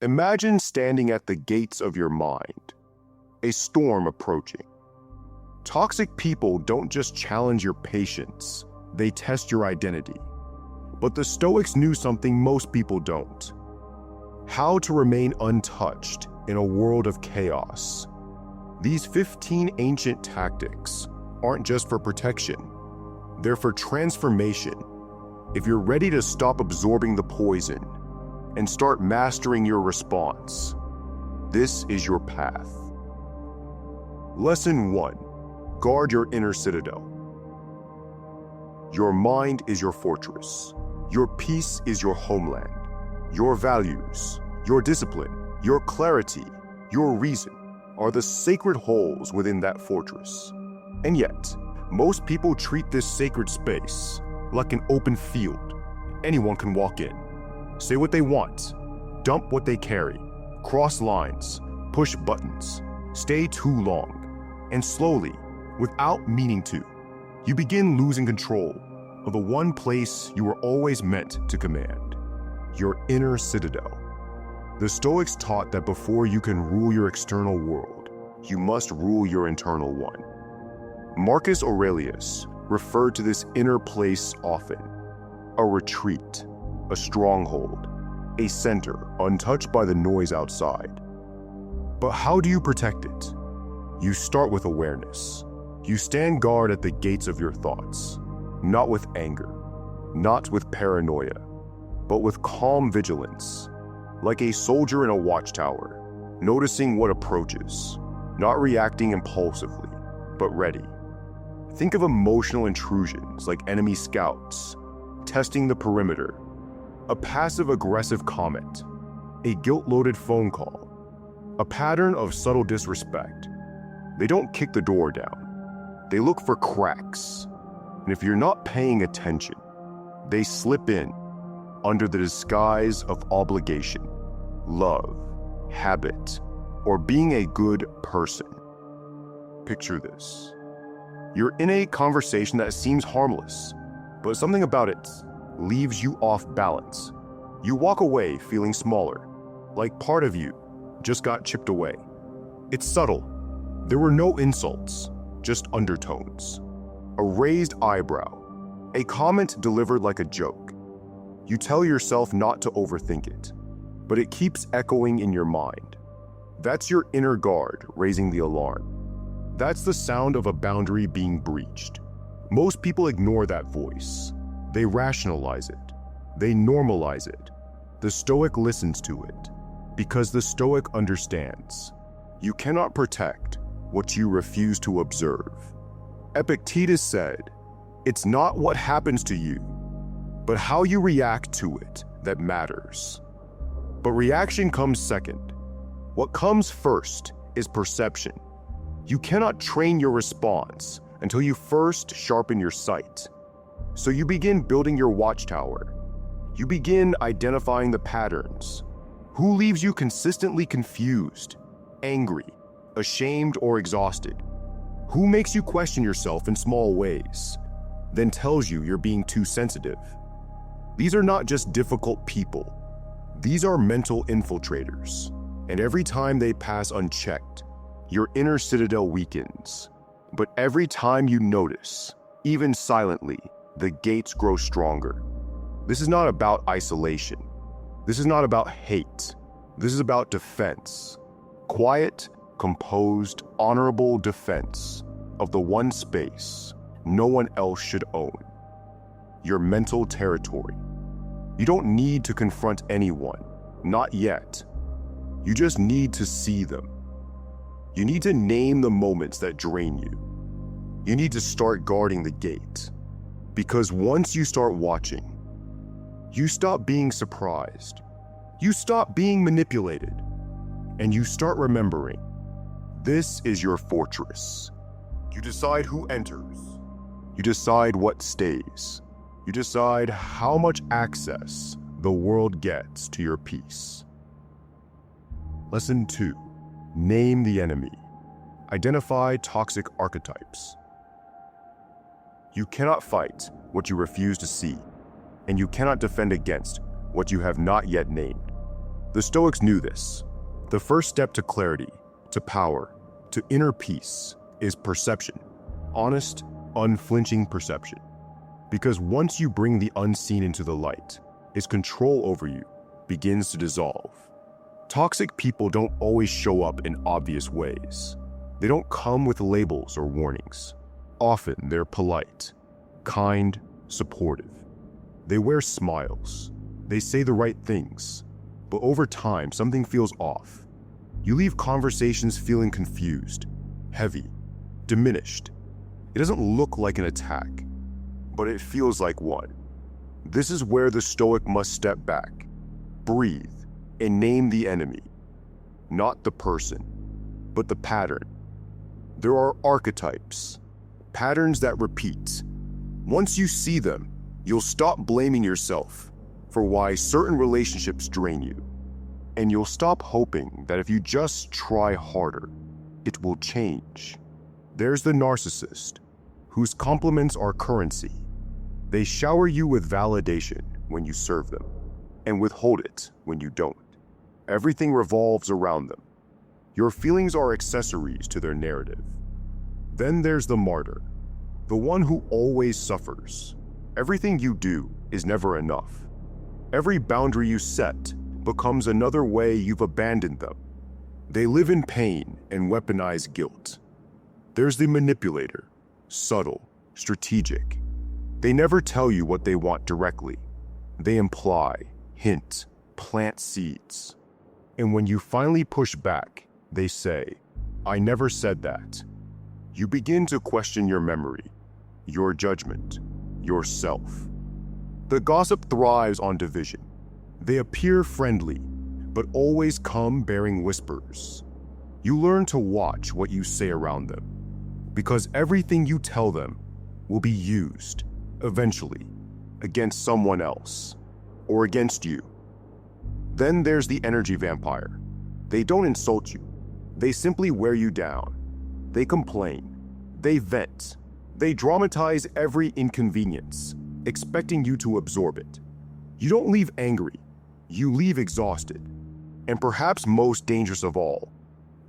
Imagine standing at the gates of your mind, a storm approaching. Toxic people don't just challenge your patience, they test your identity. But the Stoics knew something most people don't: how to remain untouched in a world of chaos. These 15 ancient tactics aren't just for protection, they're for transformation. If you're ready to stop absorbing the poison and start mastering your response, this is your path. Lesson 1. Guard your inner citadel. Your mind is your fortress. Your peace is your homeland. Your values, your discipline, your clarity, your reason are the sacred halls within that fortress. And yet, most people treat this sacred space like an open field. Anyone can walk in, say what they want, dump what they carry, cross lines, push buttons, stay too long, and slowly, without meaning to, you begin losing control of the one place you were always meant to command: your inner citadel. The Stoics taught that before you can rule your external world, you must rule your internal one. Marcus Aurelius referred to this inner place often: a retreat, a stronghold, a center untouched by the noise outside. But how do you protect it? You start with awareness. You stand guard at the gates of your thoughts, not with anger, not with paranoia, but with calm vigilance, like a soldier in a watchtower, noticing what approaches, not reacting impulsively, but ready. Think of emotional intrusions like enemy scouts, testing the perimeter, a passive-aggressive comment, a guilt-loaded phone call, a pattern of subtle disrespect. They don't kick the door down. They look for cracks. And if you're not paying attention, they slip in under the disguise of obligation, love, habit, or being a good person. Picture this. You're in a conversation that seems harmless, but something about it leaves you off balance. You walk away feeling smaller, like part of you just got chipped away. It's subtle. There were no insults, just undertones. A raised eyebrow, a comment delivered like a joke. You tell yourself not to overthink it, but it keeps echoing in your mind. That's your inner guard raising the alarm. That's the sound of a boundary being breached. Most people ignore that voice. They rationalize it. They normalize it. The Stoic listens to it because the Stoic understands. You cannot protect what you refuse to observe. Epictetus said, "It's not what happens to you, but how you react to it that matters." But reaction comes second. What comes first is perception. You cannot train your response until you first sharpen your sight. So you begin building your watchtower. You begin identifying the patterns. Who leaves you consistently confused, angry, ashamed, or exhausted? Who makes you question yourself in small ways, then tells you you're being too sensitive? These are not just difficult people. These are mental infiltrators. And every time they pass unchecked, your inner citadel weakens. But every time you notice, even silently, the gates grow stronger. This is not about isolation. This is not about hate. This is about defense. Quiet, composed, honorable defense of the one space no one else should own: your mental territory. You don't need to confront anyone, not yet. You just need to see them. You need to name the moments that drain you. You need to start guarding the gate. Because once you start watching, you stop being surprised. You stop being manipulated. And you start remembering, this is your fortress. You decide who enters. You decide what stays. You decide how much access the world gets to your peace. Lesson 2. Name the enemy. Identify toxic archetypes. You cannot fight what you refuse to see, and you cannot defend against what you have not yet named. The Stoics knew this. The first step to clarity, to power, to inner peace is perception. Honest, unflinching perception. Because once you bring the unseen into the light, its control over you begins to dissolve. Toxic people don't always show up in obvious ways. They don't come with labels or warnings. Often they're polite, kind, supportive. They wear smiles. They say the right things. But over time, something feels off. You leave conversations feeling confused, heavy, diminished. It doesn't look like an attack, but it feels like one. This is where the Stoic must step back, breathe, and name the enemy. Not the person, but the pattern. There are archetypes, patterns that repeat. Once you see them, you'll stop blaming yourself for why certain relationships drain you. And you'll stop hoping that if you just try harder, it will change. There's the narcissist, whose compliments are currency. They shower you with validation when you serve them, and withhold it when you don't. Everything revolves around them. Your feelings are accessories to their narrative. Then there's the martyr, the one who always suffers. Everything you do is never enough. Every boundary you set becomes another way you've abandoned them. They live in pain and weaponize guilt. There's the manipulator, subtle, strategic. They never tell you what they want directly. They imply, hint, plant seeds. And when you finally push back, they say, "I never said that." You begin to question your memory, your judgment, yourself. The gossip thrives on division. They appear friendly, but always come bearing whispers. You learn to watch what you say around them, because everything you tell them will be used, eventually, against someone else, or against you. Then there's the energy vampire. They don't insult you. They simply wear you down. They complain. They vent. They dramatize every inconvenience, expecting you to absorb it. You don't leave angry. You leave exhausted. And perhaps most dangerous of all,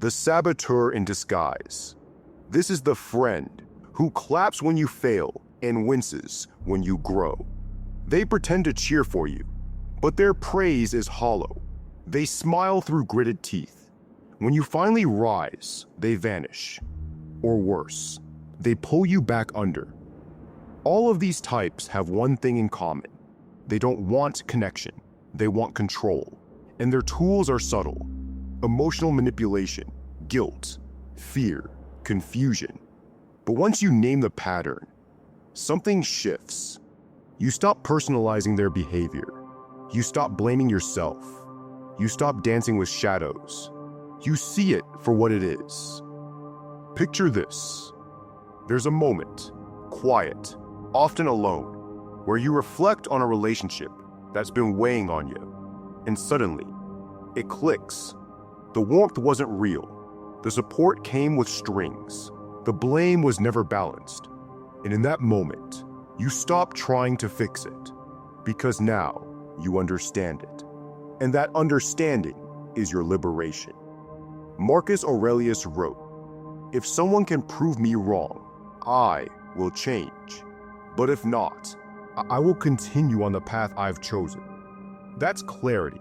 the saboteur in disguise. This is the friend who claps when you fail and winces when you grow. They pretend to cheer for you, but their praise is hollow. They smile through gritted teeth. When you finally rise, they vanish. Or worse, they pull you back under. All of these types have one thing in common. They don't want connection. They want control. And their tools are subtle. Emotional manipulation, guilt, fear, confusion. But once you name the pattern, something shifts. You stop personalizing their behavior. You stop blaming yourself. You stop dancing with shadows. You see it for what it is. Picture this. There's a moment, quiet, often alone, where you reflect on a relationship that's been weighing on you. And suddenly, it clicks. The warmth wasn't real. The support came with strings. The blame was never balanced. And in that moment, you stop trying to fix it, because now you understand it. And that understanding is your liberation. Marcus Aurelius wrote, "If someone can prove me wrong, I will change. But if not, I will continue on the path I've chosen." That's clarity.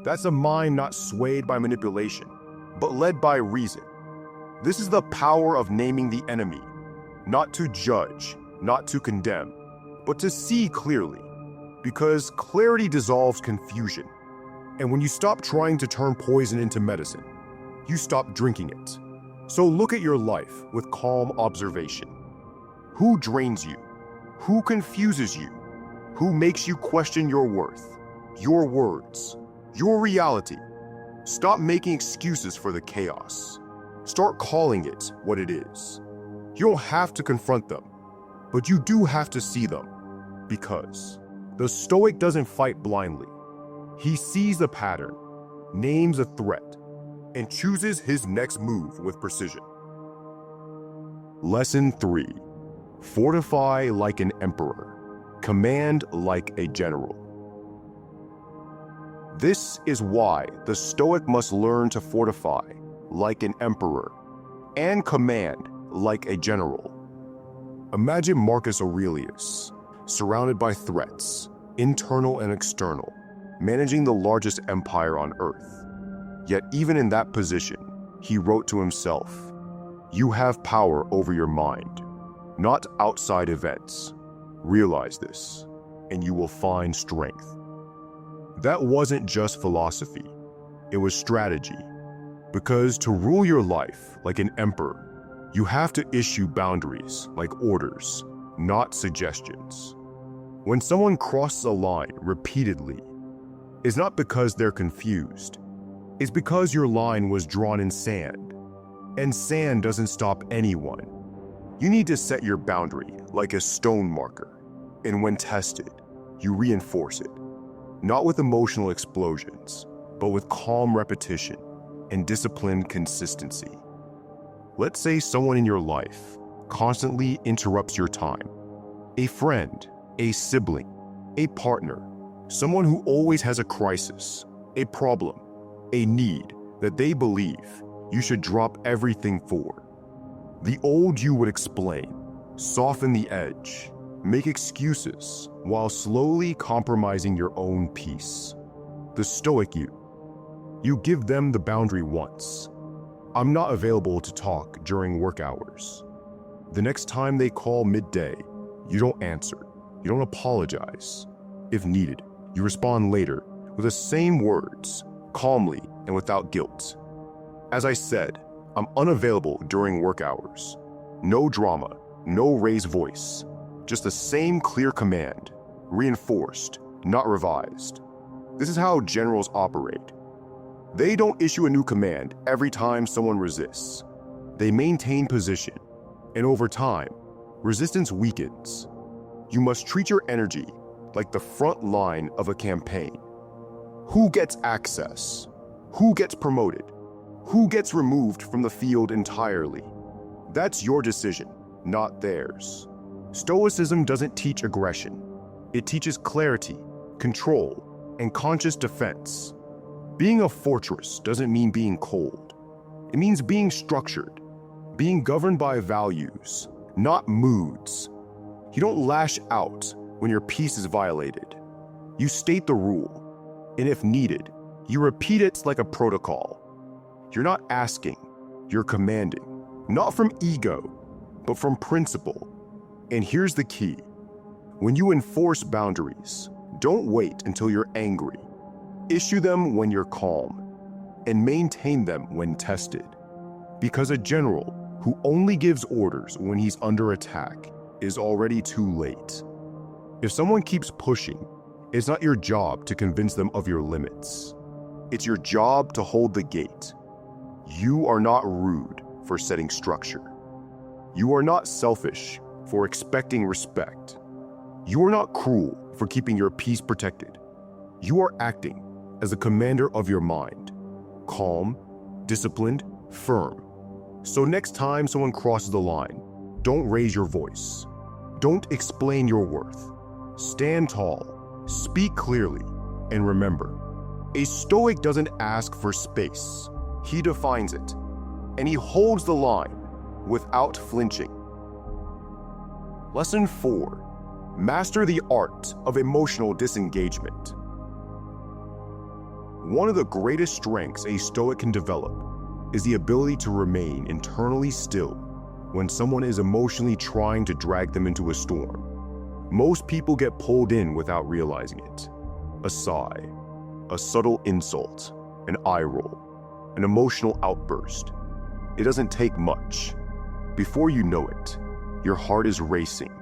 That's a mind not swayed by manipulation, but led by reason. This is the power of naming the enemy, not to judge, not to condemn, but to see clearly, because clarity dissolves confusion. And when you stop trying to turn poison into medicine, you stop drinking it. So look at your life with calm observation. Who drains you? Who confuses you? Who makes you question your worth, your words, your reality? Stop making excuses for the chaos. Start calling it what it is. You don't have to confront them, but you do have to see them, because the Stoic doesn't fight blindly. He sees a pattern, names a threat, and chooses his next move with precision. Lesson 3. Fortify like an emperor. Command like a general. This is why the Stoic must learn to fortify like an emperor and command like a general. Imagine Marcus Aurelius, surrounded by threats, internal and external, managing the largest empire on earth. Yet even in that position, he wrote to himself, "You have power over your mind, not outside events. Realize this, and you will find strength." That wasn't just philosophy, it was strategy. Because to rule your life like an emperor, you have to issue boundaries like orders, not suggestions. When someone crosses a line repeatedly, it's not because they're confused. It's because your line was drawn in sand, and sand doesn't stop anyone. You need to set your boundary like a stone marker, and when tested, you reinforce it. Not with emotional explosions, but with calm repetition and disciplined consistency. Let's say someone in your life constantly interrupts your time. A friend, a sibling, a partner, someone who always has a crisis, a problem, a need that they believe you should drop everything for. The old you would explain, soften the edge, make excuses while slowly compromising your own peace. The Stoic you give them the boundary once. I'm not available to talk during work hours. The next time they call midday, you don't answer. You don't apologize. If needed, you respond later with the same words, calmly and without guilt. As I said, I'm unavailable during work hours. No drama, no raised voice. Just the same clear command, reinforced, not revised. This is how generals operate. They don't issue a new command every time someone resists. They maintain position, and over time, resistance weakens. You must treat your energy like the front line of a campaign. Who gets access? Who gets promoted? Who gets removed from the field entirely? That's your decision, not theirs. Stoicism doesn't teach aggression. It teaches clarity, control, and conscious defense. Being a fortress doesn't mean being cold. It means being structured, being governed by values, not moods. You don't lash out when your peace is violated. You state the rule, and if needed, you repeat it like a protocol. You're not asking, you're commanding, not from ego, but from principle. And here's the key. When you enforce boundaries, don't wait until you're angry. Issue them when you're calm, and maintain them when tested. Because a general who only gives orders when he's under attack is already too late. If someone keeps pushing, it's not your job to convince them of your limits. It's your job to hold the gate. You are not rude for setting structure. You are not selfish for expecting respect. You are not cruel for keeping your peace protected. You are acting as a commander of your mind, calm, disciplined, firm. So next time someone crosses the line, don't raise your voice. Don't explain your worth. Stand tall, speak clearly, and remember, a Stoic doesn't ask for space. He defines it, and he holds the line without flinching. Lesson 4. Master the art of emotional disengagement. One of the greatest strengths a Stoic can develop is the ability to remain internally still when someone is emotionally trying to drag them into a storm. Most people get pulled in without realizing it. A sigh, a subtle insult, an eye roll, an emotional outburst. It doesn't take much. Before you know it, your heart is racing,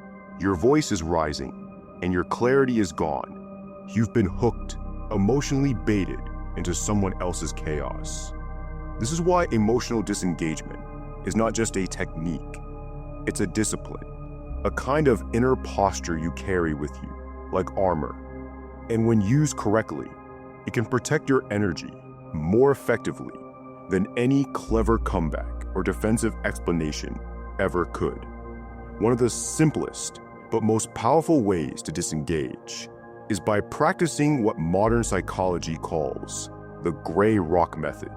your voice is rising, and your clarity is gone. You've been hooked, emotionally baited into someone else's chaos. This is why emotional disengagement is not just a technique, it's a discipline, a kind of inner posture you carry with you, like armor. And when used correctly, it can protect your energy more effectively than any clever comeback or defensive explanation ever could. One of the simplest but most powerful ways to disengage is by practicing what modern psychology calls the gray rock method,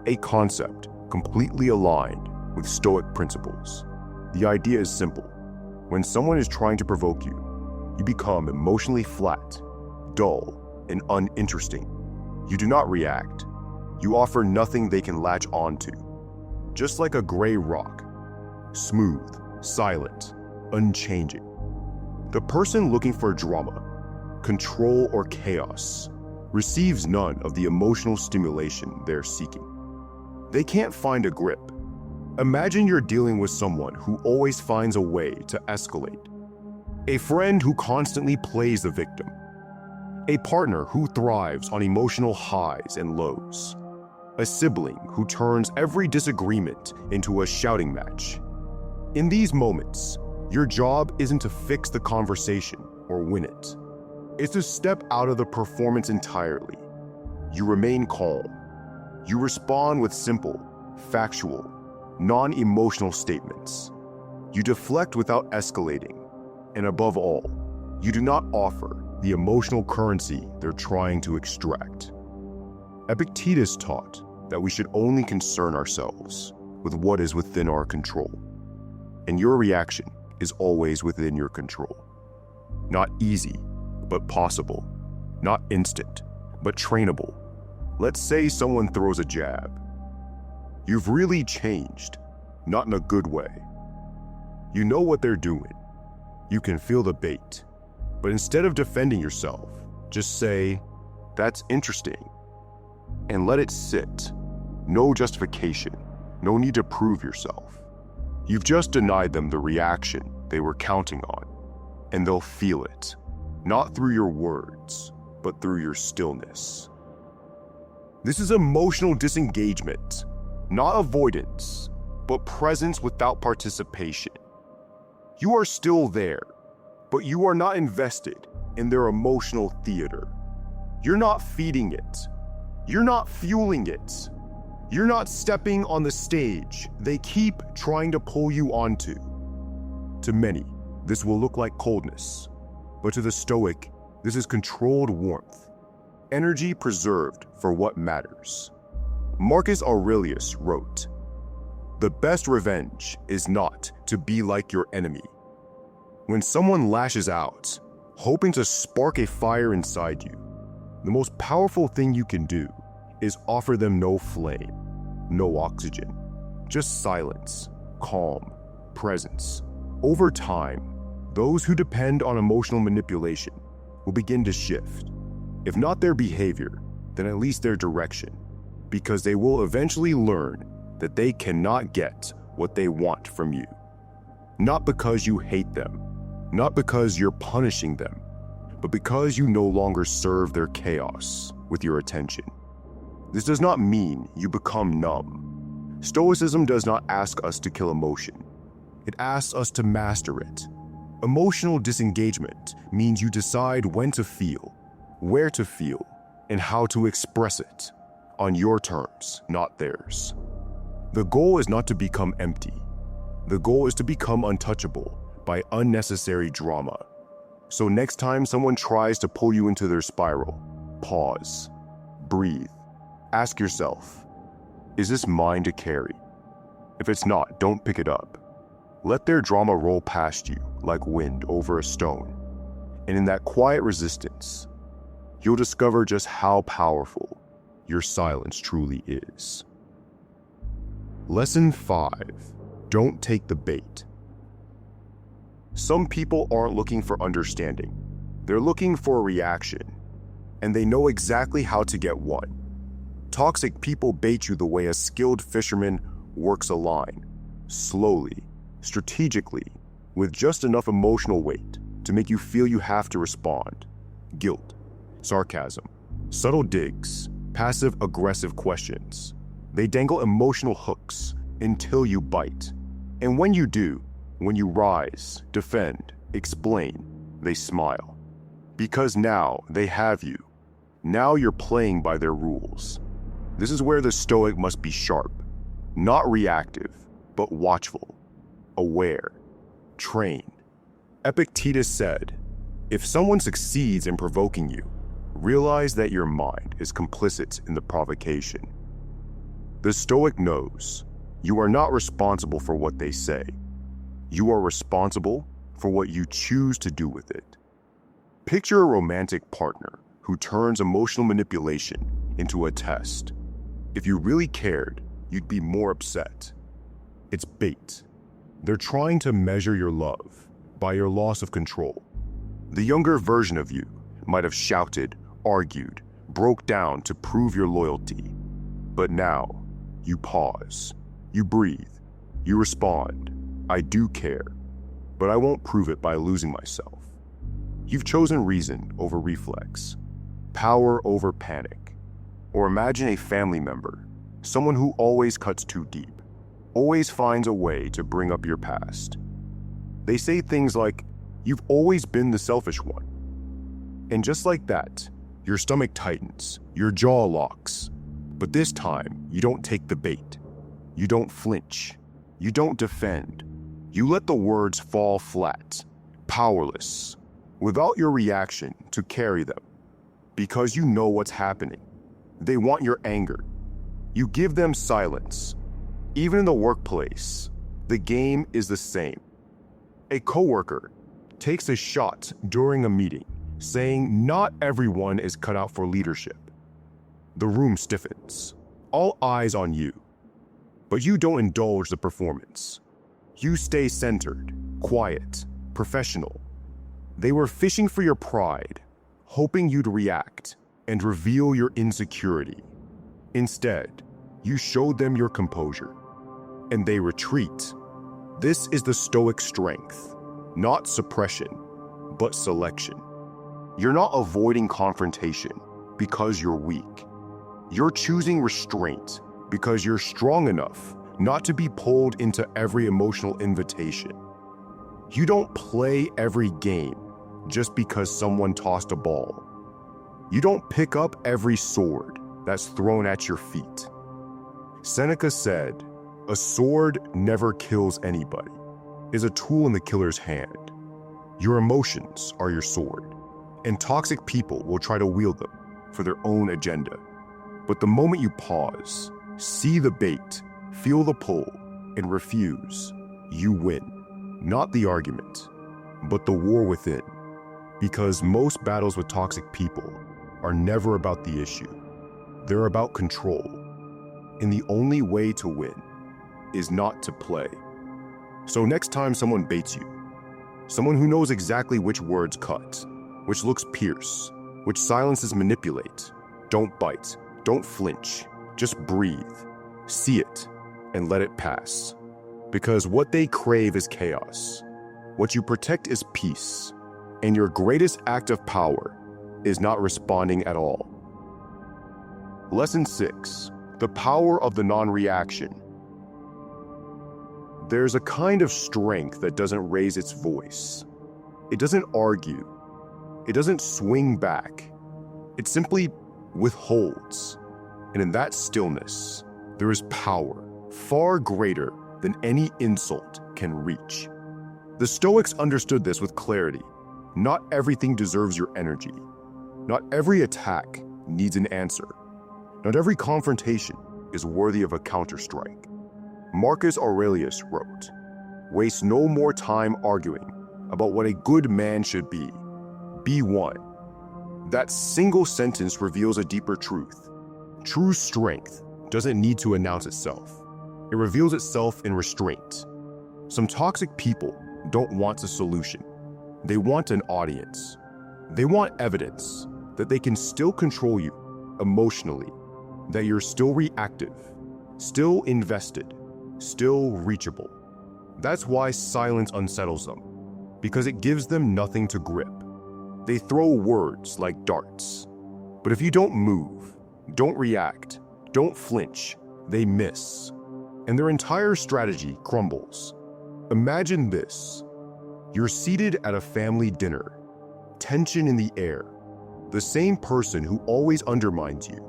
a concept completely aligned with Stoic principles. The idea is simple. When someone is trying to provoke you, you become emotionally flat, dull, and uninteresting. You do not react. You offer nothing they can latch onto. Just like a gray rock, smooth, silent, unchanging. The person looking for drama, control, or chaos receives none of the emotional stimulation they're seeking. They can't find a grip. Imagine you're dealing with someone who always finds a way to escalate. A friend who constantly plays the victim. A partner who thrives on emotional highs and lows. A sibling who turns every disagreement into a shouting match. In these moments, your job isn't to fix the conversation or win it. It's to step out of the performance entirely. You remain calm. You respond with simple, factual, non-emotional statements. You deflect without escalating. And above all, you do not offer the emotional currency they're trying to extract. Epictetus taught that we should only concern ourselves with what is within our control. And your reaction is always within your control. Not easy, but possible. Not instant, but trainable. Let's say someone throws a jab. You've really changed, not in a good way. You know what they're doing. You can feel the bait. But instead of defending yourself, just say, "That's interesting," and let it sit. No justification, no need to prove yourself. You've just denied them the reaction they were counting on, and they'll feel it, not through your words, but through your stillness. This is emotional disengagement, not avoidance, but presence without participation. You are still there, but you are not invested in their emotional theater. You're not feeding it. You're not fueling it. You're not stepping on the stage they keep trying to pull you onto. To many, this will look like coldness, but to the Stoic, this is controlled warmth, energy preserved for what matters. Marcus Aurelius wrote, "The best revenge is not to be like your enemy." When someone lashes out, hoping to spark a fire inside you, the most powerful thing you can do is offer them no flame, no oxygen, just silence, calm, presence. Over time, those who depend on emotional manipulation will begin to shift. If not their behavior, then at least their direction, because they will eventually learn that they cannot get what they want from you. Not because you hate them, not because you're punishing them, but because you no longer serve their chaos with your attention. This does not mean you become numb. Stoicism does not ask us to kill emotion. It asks us to master it. Emotional disengagement means you decide when to feel, where to feel, and how to express it, on your terms, not theirs. The goal is not to become empty. The goal is to become untouchable by unnecessary drama. So next time someone tries to pull you into their spiral, pause, breathe, ask yourself, is this mine to carry? If it's not, don't pick it up. Let their drama roll past you like wind over a stone. And in that quiet resistance, you'll discover just how powerful your silence truly is. Lesson 5. Don't take the bait. Some people aren't looking for understanding. They're looking for a reaction, and they know exactly how to get one. Toxic people bait you the way a skilled fisherman works a line, slowly, strategically, with just enough emotional weight to make you feel you have to respond. Guilt, sarcasm, subtle digs, passive-aggressive questions. They dangle emotional hooks until you bite. And when you do, when you rise, defend, explain, they smile. Because now they have you. Now you're playing by their rules. This is where the Stoic must be sharp, not reactive, but watchful, aware, trained. Epictetus said, If someone succeeds in provoking you, realize that your mind is complicit in the provocation. The Stoic knows you are not responsible for what they say. You are responsible for what you choose to do with it. Picture a romantic partner who turns emotional manipulation into a test. If you really cared, you'd be more upset. It's bait. They're trying to measure your love by your loss of control. The younger version of you might have shouted, argued, broke down to prove your loyalty. But now, you pause, you breathe, you respond. I do care, but I won't prove it by losing myself. You've chosen reason over reflex, power over panic. Or imagine a family member, someone who always cuts too deep, always finds a way to bring up your past. They say things like, "You've always been the selfish one." And just like that, your stomach tightens, your jaw locks. But this time, you don't take the bait. You don't flinch. You don't defend. You let the words fall flat, powerless, without your reaction to carry them. Because you know what's happening. They want your anger. You give them silence. Even in the workplace, the game is the same. A coworker takes a shot during a meeting, saying not everyone is cut out for leadership. The room stiffens, all eyes on you. But you don't indulge the performance. You stay centered, quiet, professional. They were fishing for your pride, hoping you'd react and reveal your insecurity. Instead, you showed them your composure, and they retreat. This is the Stoic strength, not suppression, but selection. You're not avoiding confrontation because you're weak. You're choosing restraint because you're strong enough not to be pulled into every emotional invitation. You don't play every game just because someone tossed a ball. You don't pick up every sword that's thrown at your feet. Seneca said, "A sword never kills anybody. It's a tool in the killer's hand." Your emotions are your sword, and toxic people will try to wield them for their own agenda. But the moment you pause, see the bait, feel the pull, and refuse, you win. Not the argument, but the war within. Because most battles with toxic people are never about the issue. They're about control. And the only way to win is not to play. So next time someone baits you, someone who knows exactly which words cut, which looks pierce, which silences manipulate, don't bite, don't flinch, just breathe, see it, and let it pass. Because what they crave is chaos. What you protect is peace. And your greatest act of power is not responding at all. Lesson 6. The power of the non-reaction. There's a kind of strength that doesn't raise its voice. It doesn't argue. It doesn't swing back. It simply withholds. And in that stillness, there is power far greater than any insult can reach. The Stoics understood this with clarity. Not everything deserves your energy. Not every attack needs an answer. Not every confrontation is worthy of a counterstrike. Marcus Aurelius wrote, "Waste no more time arguing about what a good man should be. Be one." That single sentence reveals a deeper truth. True strength doesn't need to announce itself. It reveals itself in restraint. Some toxic people don't want a solution. They want an audience. They want evidence that they can still control you emotionally, that you're still reactive, still invested, still reachable. That's why silence unsettles them, because it gives them nothing to grip. They throw words like darts, but if you don't move, don't react, don't flinch, they miss, and their entire strategy crumbles. Imagine this. You're seated at a family dinner, tension in the air. The same person who always undermines you,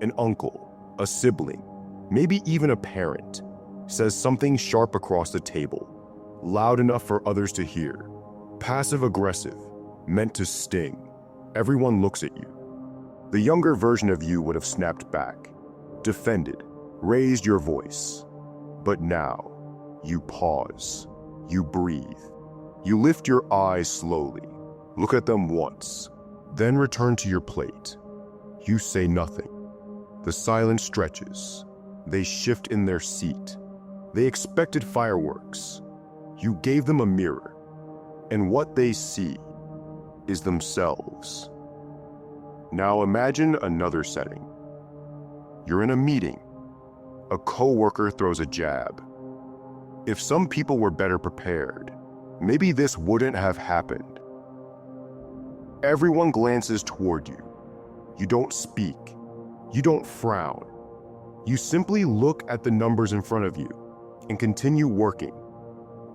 an uncle, a sibling, maybe even a parent, says something sharp across the table, loud enough for others to hear, passive-aggressive, meant to sting. Everyone looks at you. The younger version of you would have snapped back, defended, raised your voice. But now, you pause, you breathe, you lift your eyes slowly, look at them once, then return to your plate. You say nothing. The silence stretches. They shift in their seat. They expected fireworks. You gave them a mirror, and what they see is themselves. Now imagine another setting. You're in a meeting. A coworker throws a jab. If some people were better prepared, maybe this wouldn't have happened. Everyone glances toward you. You don't speak. You don't frown. You simply look at the numbers in front of you and continue working.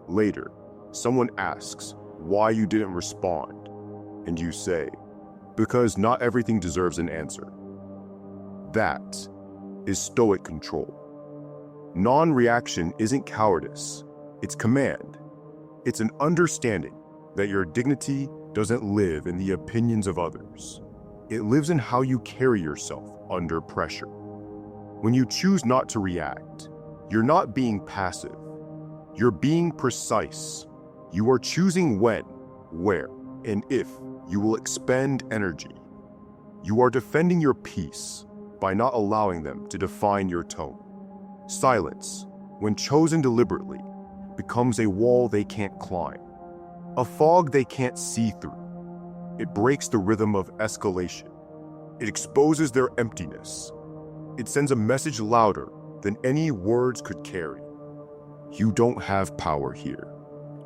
Later, someone asks why you didn't respond, and you say, because not everything deserves an answer. That is Stoic control. Non-reaction isn't cowardice, it's command. It's an understanding that your dignity doesn't live in the opinions of others. It lives in how you carry yourself under pressure. When you choose not to react, you're not being passive. You're being precise. You are choosing when, where, and if you will expend energy. You are defending your peace by not allowing them to define your tone. Silence, when chosen deliberately, becomes a wall they can't climb, a fog they can't see through. It breaks the rhythm of escalation. It exposes their emptiness. It sends a message louder than any words could carry. You don't have power here,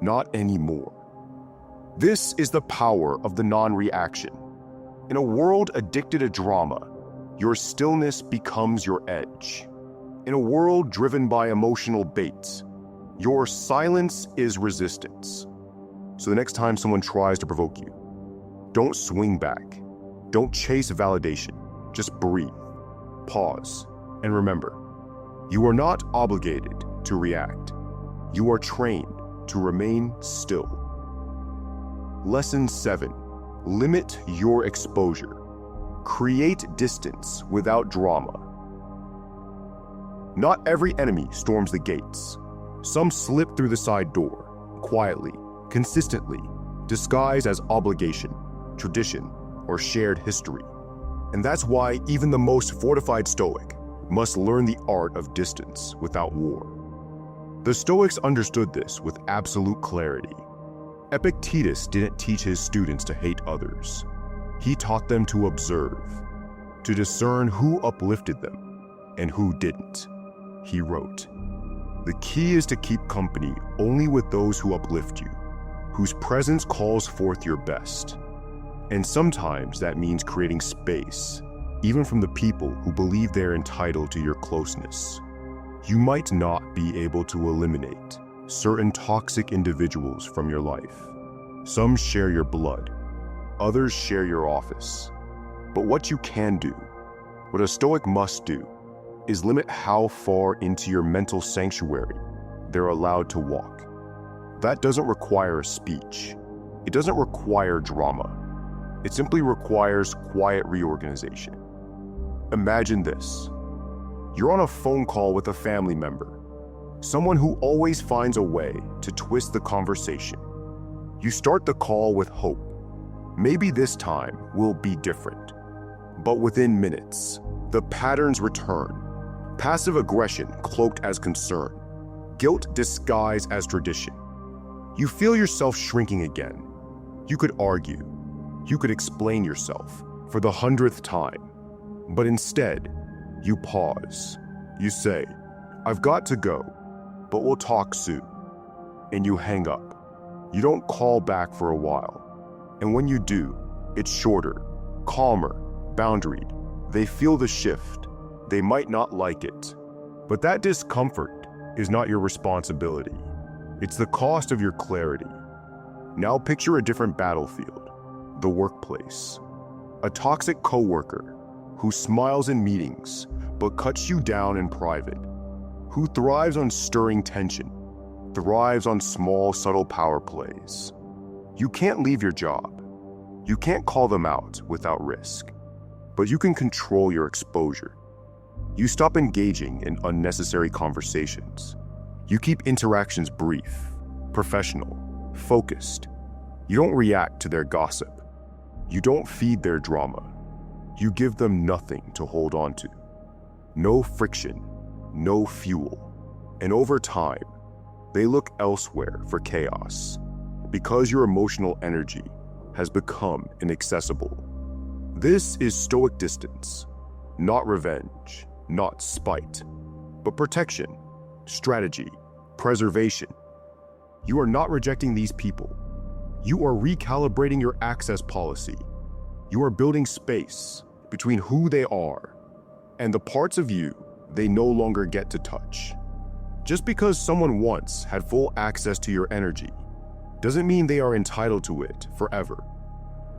not anymore. This is the power of the non-reaction. In a world addicted to drama, your stillness becomes your edge. In a world driven by emotional bait, your silence is resistance. So the next time someone tries to provoke you, don't swing back. Don't chase validation. Just breathe, pause, and remember, you are not obligated to react. You are trained to remain still. Lesson 7. Limit your exposure. Create distance without drama. Not every enemy storms the gates. Some slip through the side door, quietly, consistently, disguised as obligation, tradition, or shared history. And that's why even the most fortified Stoic must learn the art of distance without war. The Stoics understood this with absolute clarity. Epictetus didn't teach his students to hate others. He taught them to observe, to discern who uplifted them and who didn't. He wrote, "The key is to keep company only with those who uplift you, whose presence calls forth your best." And sometimes that means creating space, even from the people who believe they're entitled to your closeness. You might not be able to eliminate certain toxic individuals from your life. Some share your blood, others share your office. But what you can do, what a Stoic must do, is limit how far into your mental sanctuary they're allowed to walk. That doesn't require a speech. It doesn't require drama. It simply requires quiet reorganization. Imagine this. You're on a phone call with a family member, someone who always finds a way to twist the conversation. You start the call with hope. Maybe this time will be different. But within minutes, the patterns return. Passive aggression cloaked as concern, guilt disguised as tradition. You feel yourself shrinking again. You could argue. You could explain yourself for the 100th time. But instead, you pause. You say, "I've got to go, but we'll talk soon." And you hang up. You don't call back for a while. And when you do, it's shorter, calmer, boundaried. They feel the shift. They might not like it. But that discomfort is not your responsibility. It's the cost of your clarity. Now picture a different battlefield, the workplace. A toxic coworker who smiles in meetings but cuts you down in private, who thrives on stirring tension, thrives on small, subtle power plays. You can't leave your job. You can't call them out without risk, but you can control your exposure. You stop engaging in unnecessary conversations. You keep interactions brief, professional, focused. You don't react to their gossip. You don't feed their drama. You give them nothing to hold on to. No friction, no fuel. And over time, they look elsewhere for chaos because your emotional energy has become inaccessible. This is Stoic distance, not revenge, not spite, but protection, strategy, preservation. You are not rejecting these people. You are recalibrating your access policy. You are building space between who they are and the parts of you they no longer get to touch. Just because someone once had full access to your energy doesn't mean they are entitled to it forever.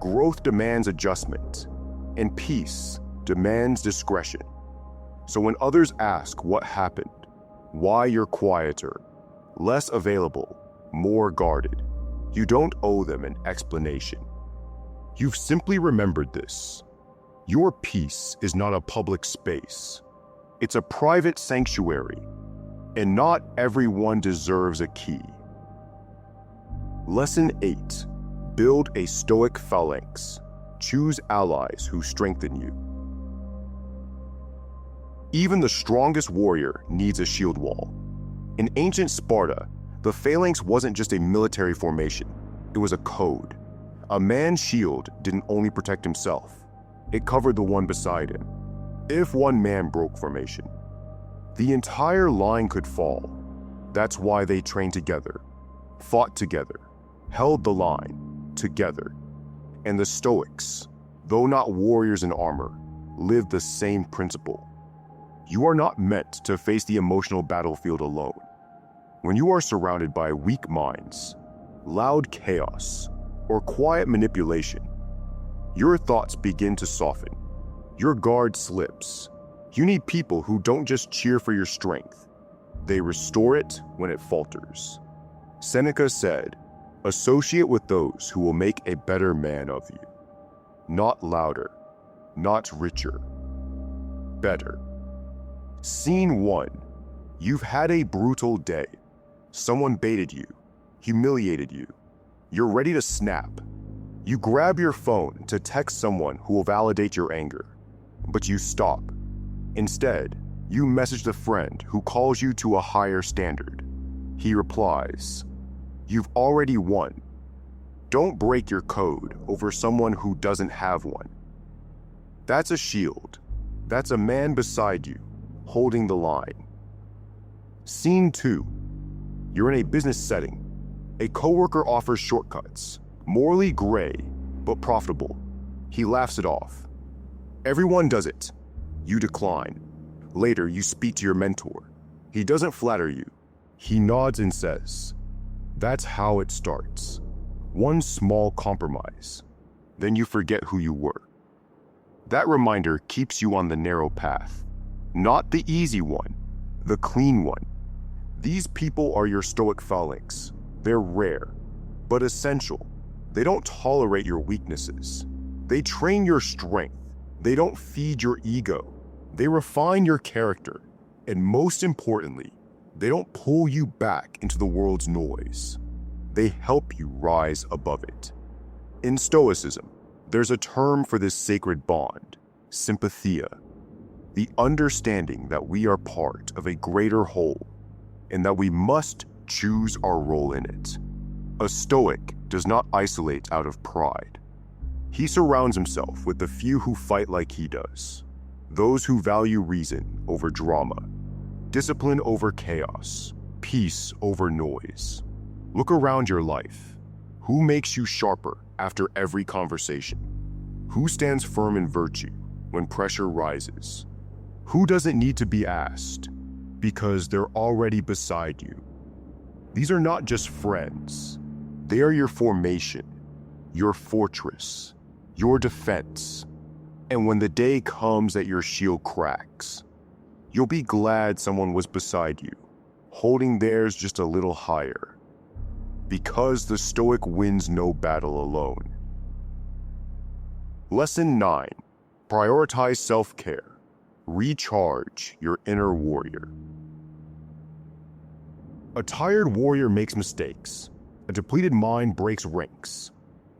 Growth demands adjustment, and peace demands discretion. So when others ask what happened, why you're quieter, less available, more guarded, you don't owe them an explanation. You've simply remembered this. Your peace is not a public space. It's a private sanctuary, and not everyone deserves a key. Lesson 8. Build a Stoic phalanx. Choose allies who strengthen you. Even the strongest warrior needs a shield wall. In ancient Sparta, the phalanx wasn't just a military formation, it was a code. A man's shield didn't only protect himself, it covered the one beside him. If one man broke formation, the entire line could fall. That's why they trained together, fought together, held the line together. And the Stoics, though not warriors in armor, lived the same principle. You are not meant to face the emotional battlefield alone. When you are surrounded by weak minds, loud chaos, or quiet manipulation, your thoughts begin to soften. Your guard slips. You need people who don't just cheer for your strength. They restore it when it falters. Seneca said, "Associate with those who will make a better man of you. Not louder, not richer, better." Scene 1. You've had a brutal day. Someone baited you, humiliated you. You're ready to snap. You grab your phone to text someone who will validate your anger, but you stop. Instead, you message the friend who calls you to a higher standard. He replies, "You've already won." Don't break your code over someone who doesn't have one. That's a shield. That's a man beside you, holding the line. Scene 2. You're in a business setting. A coworker offers shortcuts, morally gray, but profitable. He laughs it off. Everyone does it. You decline. Later, you speak to your mentor. He doesn't flatter you. He nods and says, "That's how it starts. One small compromise. Then you forget who you were." That reminder keeps you on the narrow path. Not the easy one, the clean one. These people are your Stoic phalanx. They're rare, but essential. They don't tolerate your weaknesses. They train your strength. They don't feed your ego. They refine your character. And most importantly, they don't pull you back into the world's noise. They help you rise above it. In Stoicism, there's a term for this sacred bond, sympathia, the understanding that we are part of a greater whole and that we must choose our role in it. A Stoic does not isolate out of pride. He surrounds himself with the few who fight like he does, those who value reason over drama, discipline over chaos, peace over noise. Look around your life. Who makes you sharper after every conversation? Who stands firm in virtue when pressure rises? Who doesn't need to be asked because they're already beside you? These are not just friends. They are your formation, your fortress, your defense. And when the day comes that your shield cracks, you'll be glad someone was beside you, holding theirs just a little higher. Because the Stoic wins no battle alone. Lesson 9. Prioritize self-care. Recharge your inner warrior. A tired warrior makes mistakes. A depleted mind breaks ranks.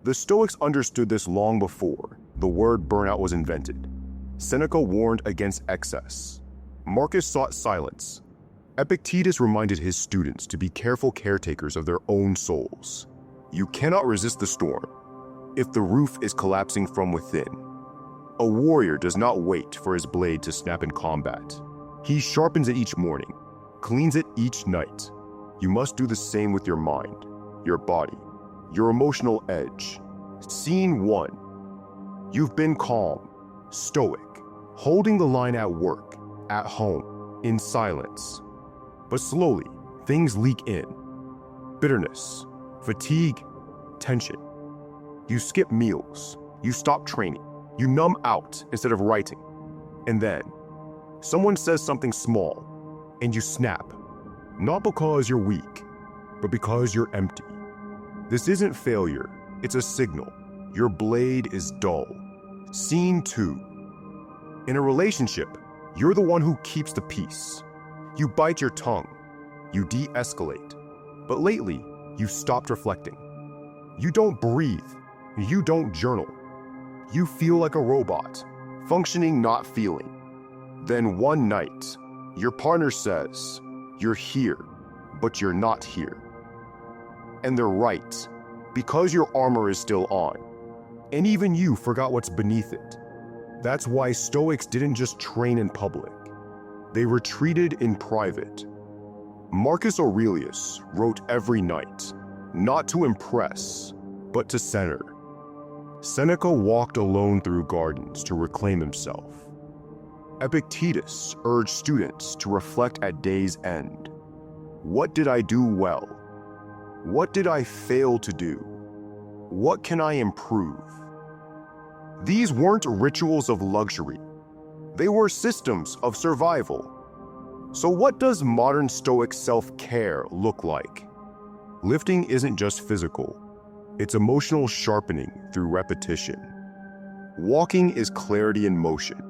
The Stoics understood this long before the word burnout was invented. Seneca warned against excess. Marcus sought silence. Epictetus reminded his students to be careful caretakers of their own souls. You cannot resist the storm if the roof is collapsing from within. A warrior does not wait for his blade to snap in combat. He sharpens it each morning, cleans it each night. You must do the same with your mind, your body, your emotional edge. Scene 1. You've been calm, stoic, holding the line at work, at home, in silence. But slowly, things leak in. Bitterness, fatigue, tension. You skip meals, you stop training, you numb out instead of writing. And then, someone says something small, and you snap. Not because you're weak, but because you're empty. This isn't failure, it's a signal. Your blade is dull. Scene 2. In a relationship, you're the one who keeps the peace. You bite your tongue. You de-escalate. But lately, you stopped reflecting. You don't breathe. You don't journal. You feel like a robot, functioning, not feeling. Then one night, your partner says, "You're here, but you're not here." And they're right, because your armor is still on. And even you forgot what's beneath it. That's why Stoics didn't just train in public. They retreated in private. Marcus Aurelius wrote every night, not to impress, but to center. Seneca walked alone through gardens to reclaim himself. Epictetus urged students to reflect at day's end. What did I do well? What did I fail to do? What can I improve? These weren't rituals of luxury. They were systems of survival. So what does modern Stoic self-care look like? Lifting isn't just physical. It's emotional sharpening through repetition. Walking is clarity in motion,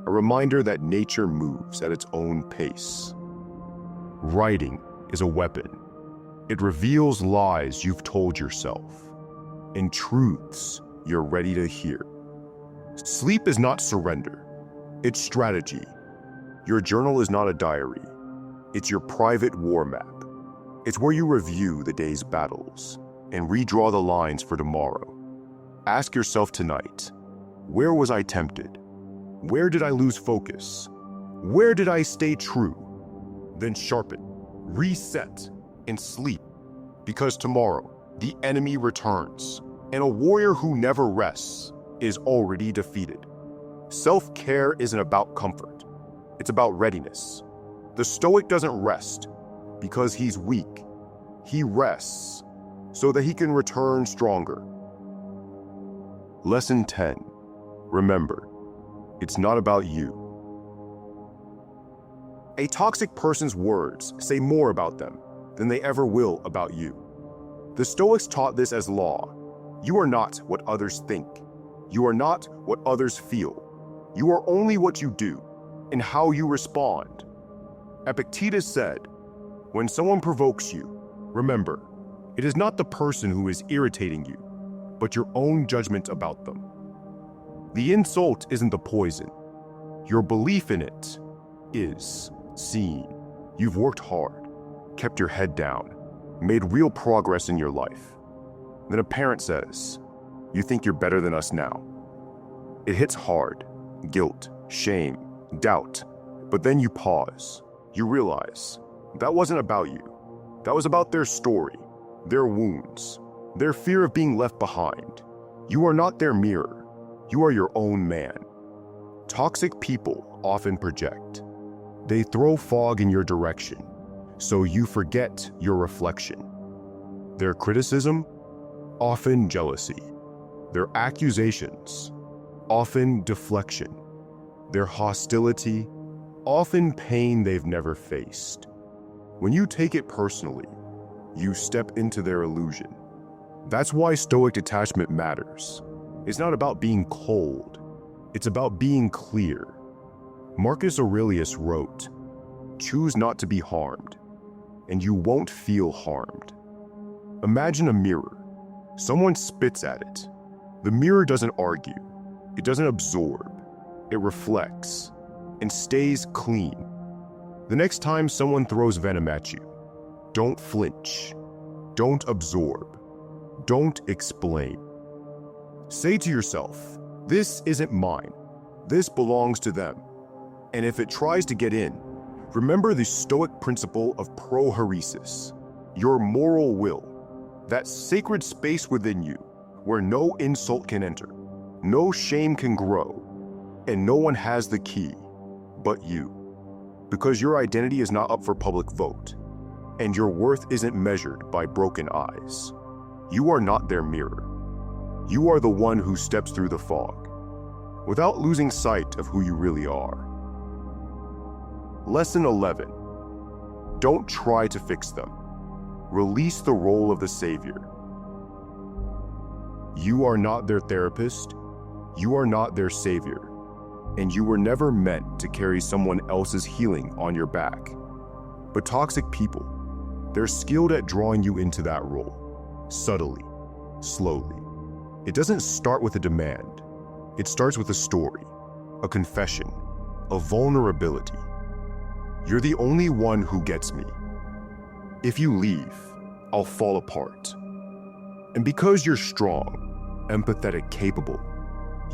a reminder that nature moves at its own pace. Writing is a weapon. It reveals lies you've told yourself and truths you're ready to hear. Sleep is not surrender. It's strategy. Your journal is not a diary. It's your private war map. It's where you review the day's battles and redraw the lines for tomorrow. Ask yourself tonight, where was I tempted? Where did I lose focus? Where did I stay true? Then sharpen, reset, and sleep. Because tomorrow, the enemy returns, and a warrior who never rests is already defeated. Self-care isn't about comfort. It's about readiness. The Stoic doesn't rest because he's weak. He rests so that he can return stronger. Lesson 10. Remember, it's not about you. A toxic person's words say more about them than they ever will about you. The Stoics taught this as law. You are not what others think. You are not what others feel. You are only what you do and how you respond. Epictetus said, when someone provokes you, remember, it is not the person who is irritating you, but your own judgment about them. The insult isn't the poison. Your belief in it is. Seen. You've worked hard, kept your head down, made real progress in your life. Then a parent says, you think you're better than us now. It hits hard. Guilt, shame, doubt. But then you pause. You realize that wasn't about you. That was about their story, their wounds, their fear of being left behind. You are not their mirror. You are your own man. Toxic people often project. They throw fog in your direction, so you forget your reflection. Their criticism, often jealousy. Their accusations, often deflection. Their hostility, often pain they've never faced. When you take it personally, you step into their illusion. That's why Stoic detachment matters. It's not about being cold. It's about being clear. Marcus Aurelius wrote, "Choose not to be harmed, and you won't feel harmed." Imagine a mirror. Someone spits at it. The mirror doesn't argue. It doesn't absorb. It reflects and stays clean. The next time someone throws venom at you, don't flinch. Don't absorb. Don't explain. Say to yourself, "This isn't mine. This belongs to them." And if it tries to get in, remember the Stoic principle of prohairesis, your moral will, that sacred space within you where no insult can enter, no shame can grow, and no one has the key but you. Because your identity is not up for public vote, and your worth isn't measured by broken eyes. You are not their mirror. You are the one who steps through the fog, without losing sight of who you really are. Lesson 11. Don't try to fix them. Release the role of the savior. You are not their therapist. You are not their savior. And you were never meant to carry someone else's healing on your back. But toxic people, they're skilled at drawing you into that role, subtly, slowly. It doesn't start with a demand. It starts with a story, a confession, a vulnerability. You're the only one who gets me. If you leave, I'll fall apart. And because you're strong, empathetic, capable,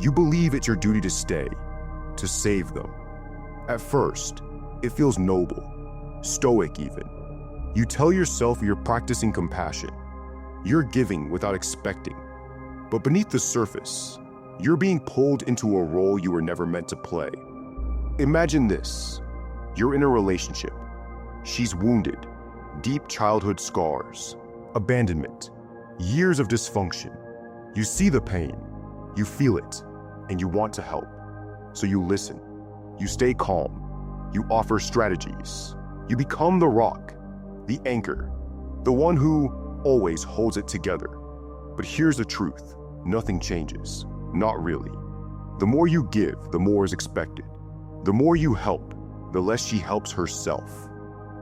you believe it's your duty to stay, to save them. At first, it feels noble, stoic even. You tell yourself you're practicing compassion. You're giving without expecting. But beneath the surface, you're being pulled into a role you were never meant to play. Imagine this. You're in a relationship. She's wounded, deep childhood scars, abandonment, years of dysfunction. You see the pain, you feel it, and you want to help. So you listen, you stay calm, you offer strategies. You become the rock, the anchor, the one who always holds it together. But here's the truth, nothing changes, not really. The more you give, the more is expected. The more you help, the less she helps herself.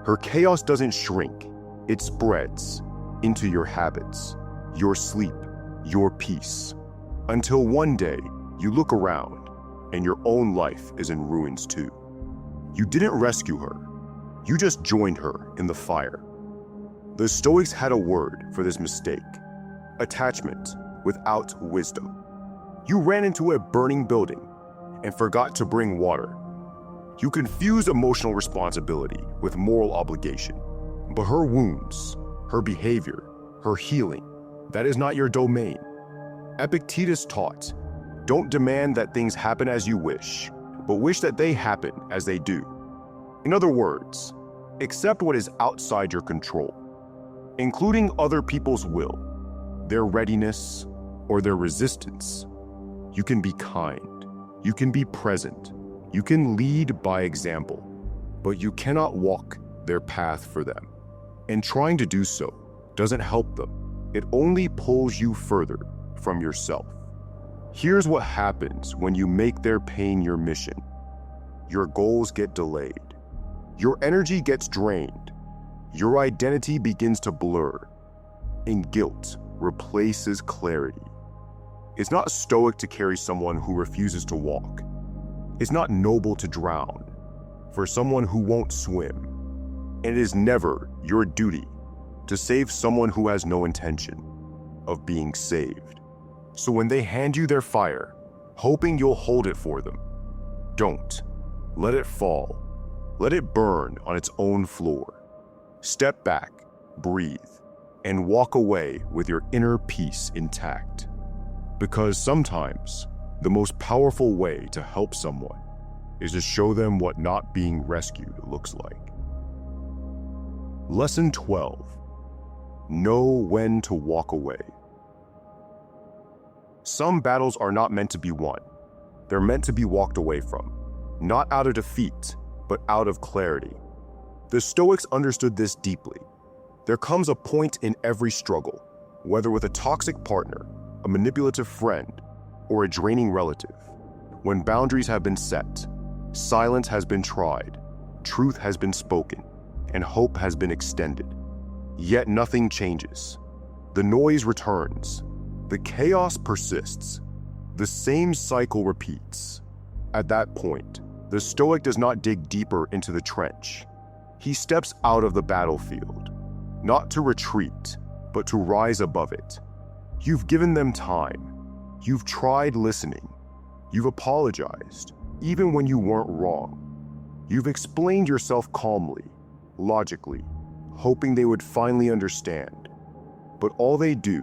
Her chaos doesn't shrink, it spreads into your habits, your sleep, your peace. Until one day, you look around and your own life is in ruins too. You didn't rescue her, you just joined her in the fire. The Stoics had a word for this mistake: attachment without wisdom. You ran into a burning building and forgot to bring water. You confuse emotional responsibility with moral obligation. But her wounds, her behavior, her healing, that is not your domain. Epictetus taught, don't demand that things happen as you wish, but wish that they happen as they do. In other words, accept what is outside your control, including other people's will, their readiness, or their resistance. You can be kind, you can be present, you can lead by example, but you cannot walk their path for them. And trying to do so doesn't help them. It only pulls you further from yourself. Here's what happens when you make their pain your mission. Your goals get delayed. Your energy gets drained. Your identity begins to blur, and guilt replaces clarity. It's not stoic to carry someone who refuses to walk. It's not noble to drown for someone who won't swim. And it is never your duty to save someone who has no intention of being saved. So when they hand you their fire, hoping you'll hold it for them, don't. Let it fall. Let it burn on its own floor. Step back, breathe, and walk away with your inner peace intact. Because sometimes the most powerful way to help someone is to show them what not being rescued looks like. Lesson 12. Know when to walk away. Some battles are not meant to be won. They're meant to be walked away from, not out of defeat, but out of clarity. The Stoics understood this deeply. There comes a point in every struggle, whether with a toxic partner, a manipulative friend, or a draining relative, when boundaries have been set, silence has been tried, truth has been spoken, and hope has been extended. Yet nothing changes. The noise returns. The chaos persists. The same cycle repeats. At that point, the Stoic does not dig deeper into the trench. He steps out of the battlefield, not to retreat, but to rise above it. You've given them time. You've tried listening. You've apologized, even when you weren't wrong. You've explained yourself calmly, logically, hoping they would finally understand. But all they do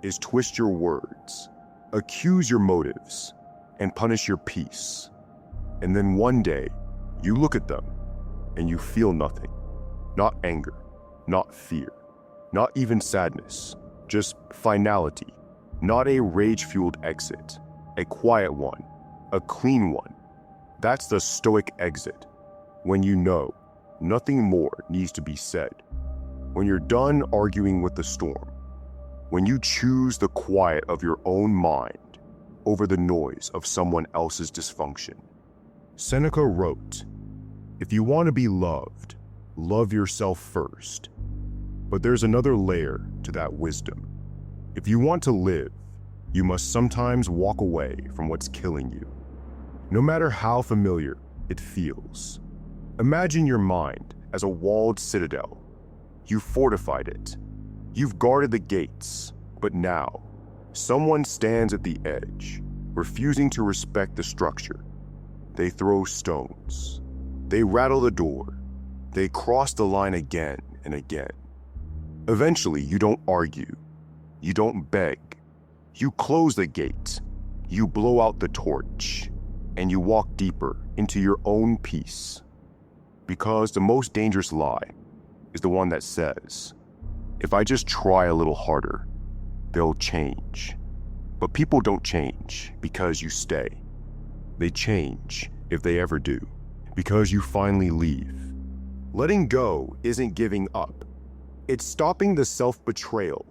is twist your words, accuse your motives, and punish your peace. And then one day, you look at them, and you feel nothing. Not anger, not fear, not even sadness, just finality. Not a rage-fueled exit, a quiet one, a clean one. That's the Stoic exit. When you know nothing more needs to be said. When you're done arguing with the storm. When you choose the quiet of your own mind over the noise of someone else's dysfunction. Seneca wrote, "If you want to be loved, love yourself first." But there's another layer to that wisdom. If you want to live, you must sometimes walk away from what's killing you, no matter how familiar it feels. Imagine your mind as a walled citadel. You've fortified it. You've guarded the gates, but now, someone stands at the edge, refusing to respect the structure. They throw stones. They rattle the door. They cross the line again and again. Eventually, you don't argue. You don't beg. You close the gate. You blow out the torch, and you walk deeper into your own peace. Because the most dangerous lie is the one that says, if I just try a little harder, they'll change. But people don't change because you stay. They change, if they ever do, because you finally leave. Letting go isn't giving up. It's stopping the self-betrayal.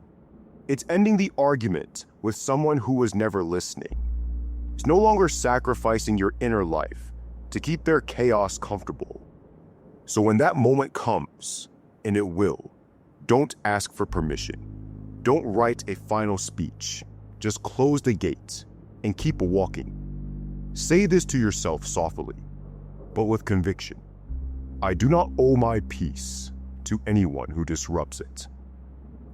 It's ending the argument with someone who was never listening. It's no longer sacrificing your inner life to keep their chaos comfortable. So when that moment comes, and it will, don't ask for permission. Don't write a final speech. Just close the gate and keep walking. Say this to yourself softly, but with conviction. I do not owe my peace to anyone who disrupts it.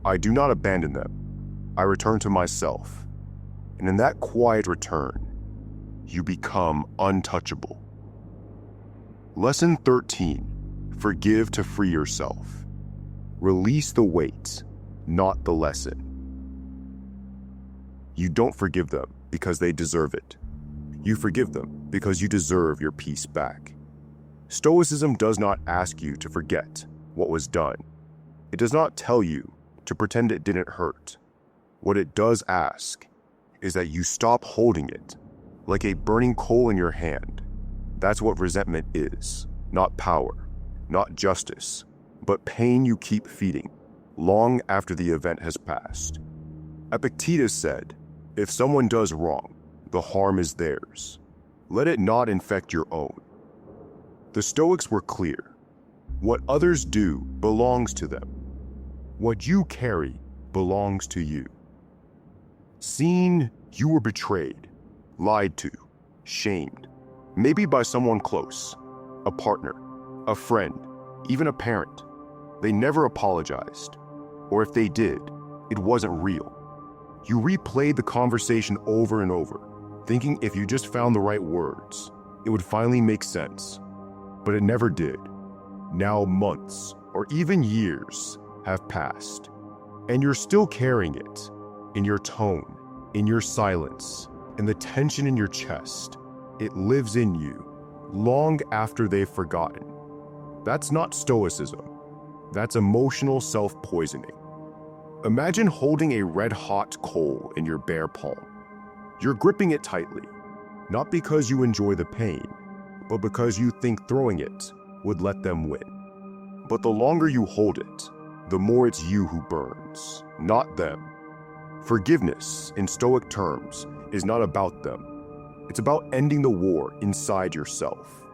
I do not abandon them. I return to myself. And in that quiet return, you become untouchable. Lesson 13. Forgive to free yourself. Release the weight, not the lesson. You don't forgive them because they deserve it. You forgive them because you deserve your peace back. Stoicism does not ask you to forget what was done. It does not tell you to pretend it didn't hurt. What it does ask is that you stop holding it like a burning coal in your hand. That's what resentment is, not power, not justice, but pain you keep feeding long after the event has passed. Epictetus said, if someone does wrong, the harm is theirs. Let it not infect your own. The Stoics were clear. What others do belongs to them. What you carry belongs to you. Seen, you were betrayed, lied to, shamed, maybe by someone close, a partner, a friend, even a parent. They never apologized, or if they did, it wasn't real. You replayed the conversation over and over, thinking if you just found the right words, it would finally make sense. But it never did. Now months, or even years, have passed, and you're still carrying it, in your tone, in your silence, in the tension in your chest. It lives in you, long after they've forgotten. That's not Stoicism. That's emotional self-poisoning. Imagine holding a red-hot coal in your bare palm. You're gripping it tightly, not because you enjoy the pain, but because you think throwing it would let them win. But the longer you hold it, the more it's you who burns, not them. Forgiveness, in Stoic terms, is not about them. It's about ending the war inside yourself.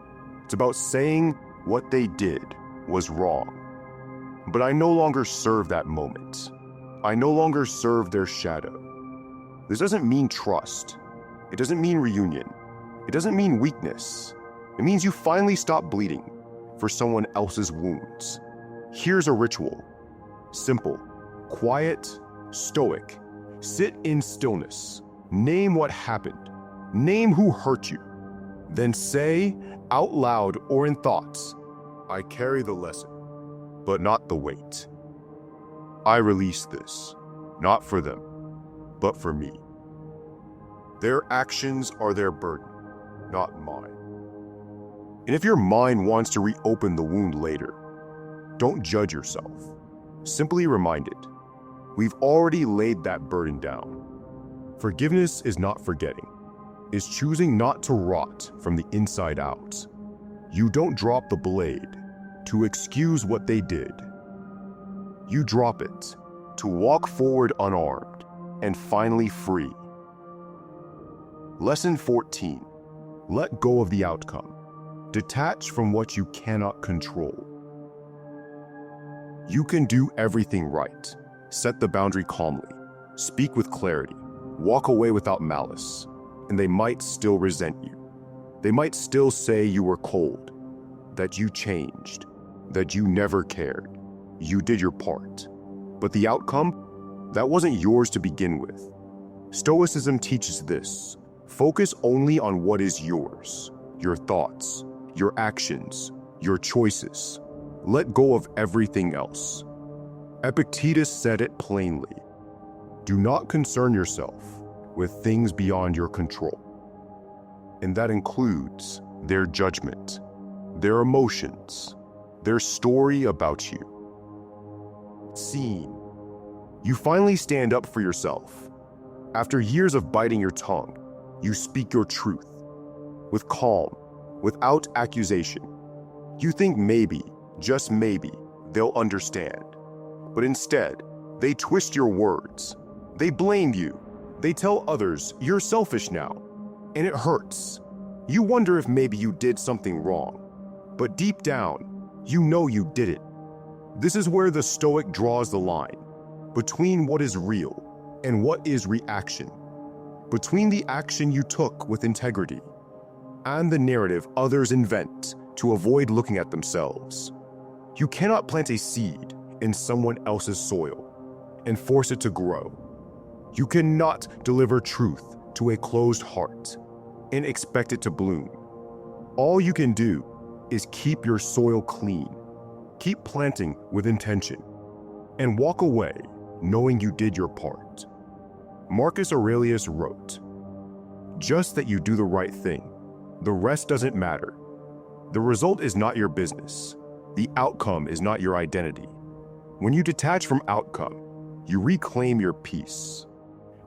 It's about saying what they did was wrong. But I no longer serve that moment. I no longer serve their shadow. This doesn't mean trust. It doesn't mean reunion. It doesn't mean weakness. It means you finally stop bleeding for someone else's wounds. Here's a ritual. Simple, quiet, stoic. Sit in stillness. Name what happened. Name who hurt you. Then say, out loud or in thoughts, I carry the lesson, but not the weight. I release this, not for them, but for me. Their actions are their burden, not mine. And if your mind wants to reopen the wound later, don't judge yourself. Simply remind it, we've already laid that burden down. Forgiveness is not forgetting. It's choosing not to rot from the inside out. You don't drop the blade to excuse what they did. You drop it to walk forward unarmed and finally free. Lesson 14. Let go of the outcome. Detach from what you cannot control. You can do everything right. Set the boundary calmly. Speak with clarity. Walk away without malice. And they might still resent you. They might still say you were cold, that you changed, that you never cared. You did your part. But the outcome, that wasn't yours to begin with. Stoicism teaches this. Focus only on what is yours, your thoughts, your actions, your choices. Let go of everything else. Epictetus said it plainly. Do not concern yourself with things beyond your control. And that includes their judgment, their emotions, their story about you. Scene. You finally stand up for yourself. After years of biting your tongue, you speak your truth. With calm, without accusation. You think maybe, just maybe, they'll understand. But instead, they twist your words. They blame you. They tell others you're selfish now, and it hurts. You wonder if maybe you did something wrong, but deep down, you know you didn't. This is where the Stoic draws the line between what is real and what is reaction, between the action you took with integrity and the narrative others invent to avoid looking at themselves. You cannot plant a seed in someone else's soil and force it to grow. You cannot deliver truth to a closed heart and expect it to bloom. All you can do is keep your soil clean, keep planting with intention, and walk away knowing you did your part. Marcus Aurelius wrote, "Just that you do the right thing. The rest doesn't matter. The result is not your business. The outcome is not your identity. When you detach from outcome, you reclaim your peace.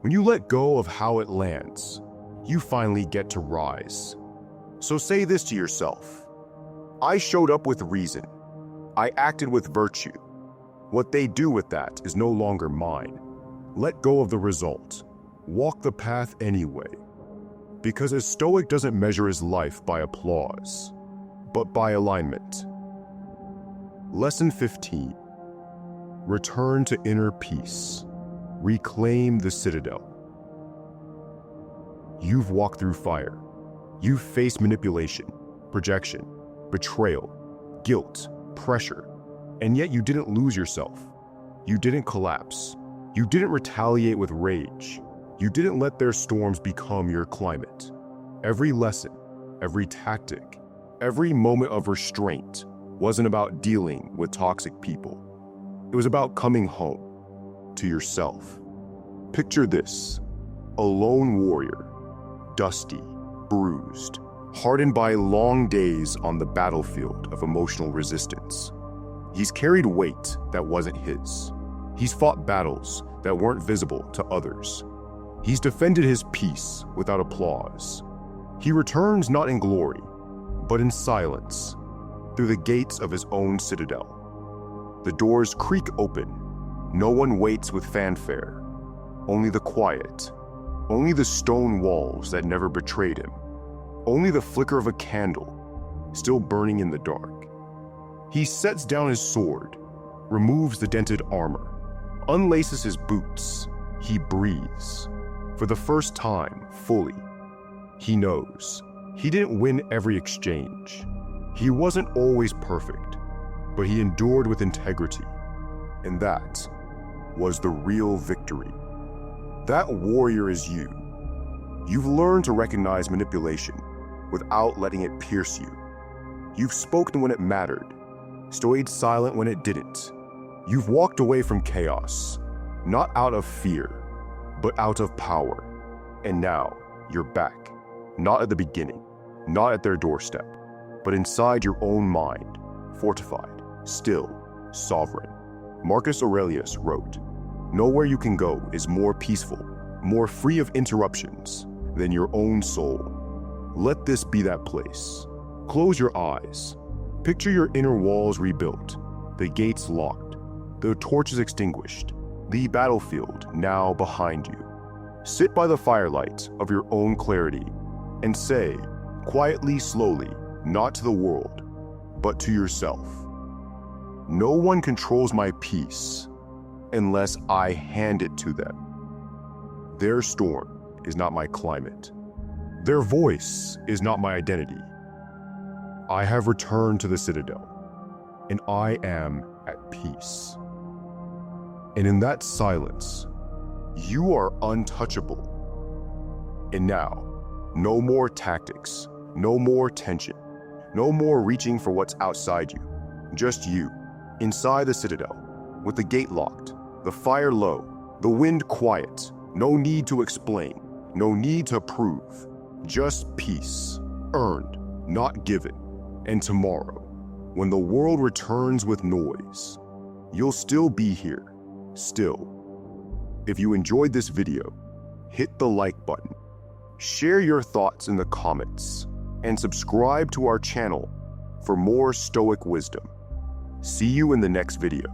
When you let go of how it lands, you finally get to rise." So say this to yourself. I showed up with reason. I acted with virtue. What they do with that is no longer mine. Let go of the result. Walk the path anyway. Because a Stoic doesn't measure his life by applause, but by alignment. Lesson 15. Return to inner peace. Reclaim the citadel. You've walked through fire. You've faced manipulation, projection, betrayal, guilt, pressure, and yet you didn't lose yourself. You didn't collapse. You didn't retaliate with rage. You didn't let their storms become your climate. Every lesson, every tactic, every moment of restraint wasn't about dealing with toxic people. It was about coming home to yourself. Picture this: a lone warrior, dusty, bruised, hardened by long days on the battlefield of emotional resistance. He's carried weight that wasn't his. He's fought battles that weren't visible to others. He's defended his peace without applause. He returns not in glory, but in silence, through the gates of his own citadel. The doors creak open. No one waits with fanfare. Only the quiet, only the stone walls that never betrayed him, only the flicker of a candle still burning in the dark. He sets down his sword, removes the dented armor, unlaces his boots. He breathes. For the first time, fully. He knows he didn't win every exchange. He wasn't always perfect, but he endured with integrity. And that was the real victory. That warrior is you. You've learned to recognize manipulation without letting it pierce you. You've spoken when it mattered, stayed silent when it didn't. You've walked away from chaos, not out of fear, but out of power. And now you're back, not at the beginning, not at their doorstep, but inside your own mind, fortified, still, sovereign. Marcus Aurelius wrote, "Nowhere you can go is more peaceful, more free of interruptions than your own soul." Let this be that place. Close your eyes. Picture your inner walls rebuilt, the gates locked, the torches extinguished, the battlefield now behind you. Sit by the firelight of your own clarity and say, quietly, slowly, not to the world, but to yourself, "No one controls my peace unless I hand it to them. Their storm is not my climate. Their voice is not my identity. I have returned to the citadel, and I am at peace." And in that silence, you are untouchable. And now, no more tactics, no more tension, no more reaching for what's outside you. Just you, inside the citadel, with the gate locked, the fire low, the wind quiet. No need to explain, no need to prove. Just peace, earned, not given. And tomorrow, when the world returns with noise, you'll still be here, still. If you enjoyed this video, hit the like button, share your thoughts in the comments, and subscribe to our channel for more Stoic wisdom. See you in the next video.